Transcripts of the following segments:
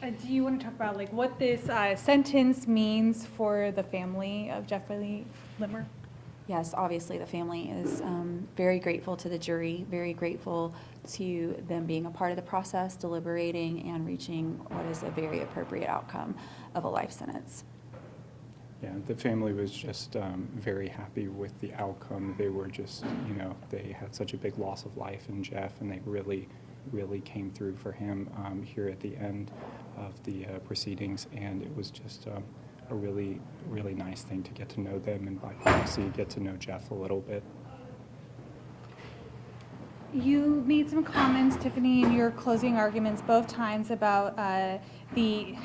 Do you want to talk about like what this sentence means for the family of Jeffrey Limmer? Yes, obviously the family is very grateful to the jury, very grateful to them being a part of the process, deliberating and reaching what is a very appropriate outcome of a life sentence. Yeah, the family was just very happy with the outcome. They were just, they had such a big loss of life in Jeff, and they really came through for him here at the end of the proceedings, and it was just a really nice thing to get to know them and by proxy get to know Jeff a little bit. You made some comments, Tiffany, in your closing arguments both times about the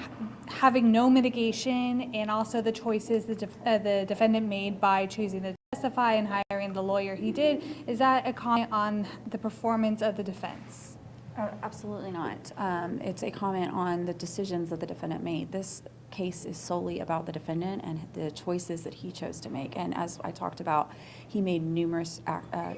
having no mitigation and also the choices the defendant made by choosing to testify and hiring the lawyer he did. Is that a comment on the performance of the defense? Absolutely not. It's a comment on the decisions that the defendant made. This case is solely about the defendant and the choices that he chose to make. And as I talked about, he made numerous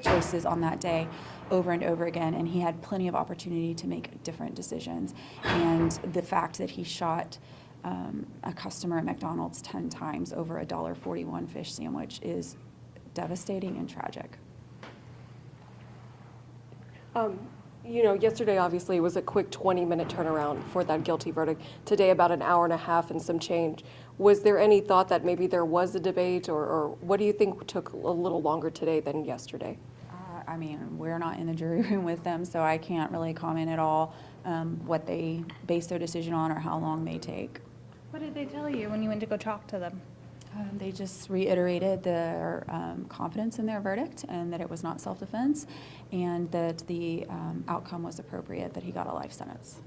choices on that day over and over again, and he had plenty of opportunity to make different decisions. And the fact that he shot a customer at McDonald's 10 times over a $1.41 fish sandwich is devastating and tragic. Yesterday obviously was a quick 20-minute turnaround for that guilty verdict. Today about an hour and a half and some change. Was there any thought that maybe there was a debate, or what do you think took a little longer today than yesterday? I mean, we're not in the jury room with them, so I can't really comment at all what they base their decision on or how long they take. What did they tell you when you went to go talk to them? They just reiterated their confidence in their verdict and that it was not self-defense and that the outcome was appropriate, that he got a life sentence.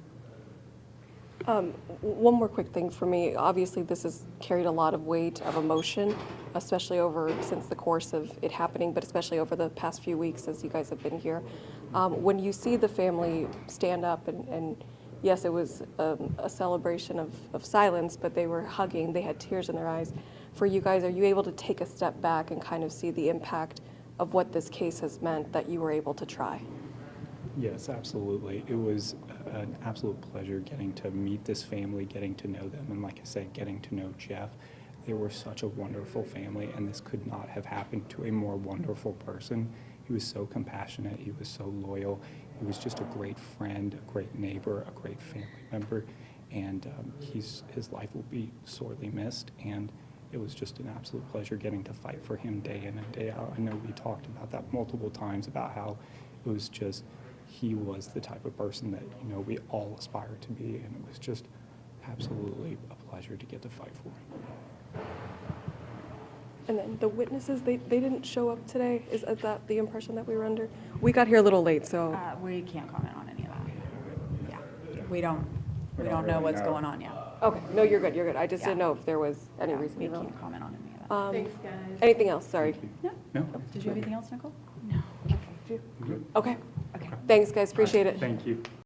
One more quick thing for me. Obviously, this has carried a lot of weight of emotion, especially since the course of it happening, but especially over the past few weeks as you guys have been here. When you see the family stand up and yes, it was a celebration of silence, but they were hugging, they had tears in their eyes. For you guys, are you able to take a step back and kind of see the impact of what this case has meant that you were able to try? Yes, absolutely. It was an absolute pleasure getting to meet this family, getting to know them, and like I said, getting to know Jeff. They were such a wonderful family, and this could not have happened to a more wonderful person. He was so compassionate, he was so loyal, he was just a great friend, a great neighbor, a great family member, and his life will be sorely missed, and it was just an absolute pleasure getting to fight for him day in and day out. I know we talked about that multiple times, about how it was just, he was the type of person that, we all aspire to be, and it was just absolutely a pleasure to get to fight for him. And then the witnesses, they didn't show up today? Is that the impression that we were under? We got here a little late, so. We can't comment on any of that. Yeah, we don't know what's going on yet. Okay, no, you're good. I just didn't know if there was any Yeah, reason we to know. can't comment on any of that. Thanks, guys. Anything else? Sorry. No? Did you have anything else, Nicole? No. Okay. Thanks, guys. Appreciate it. Thank you.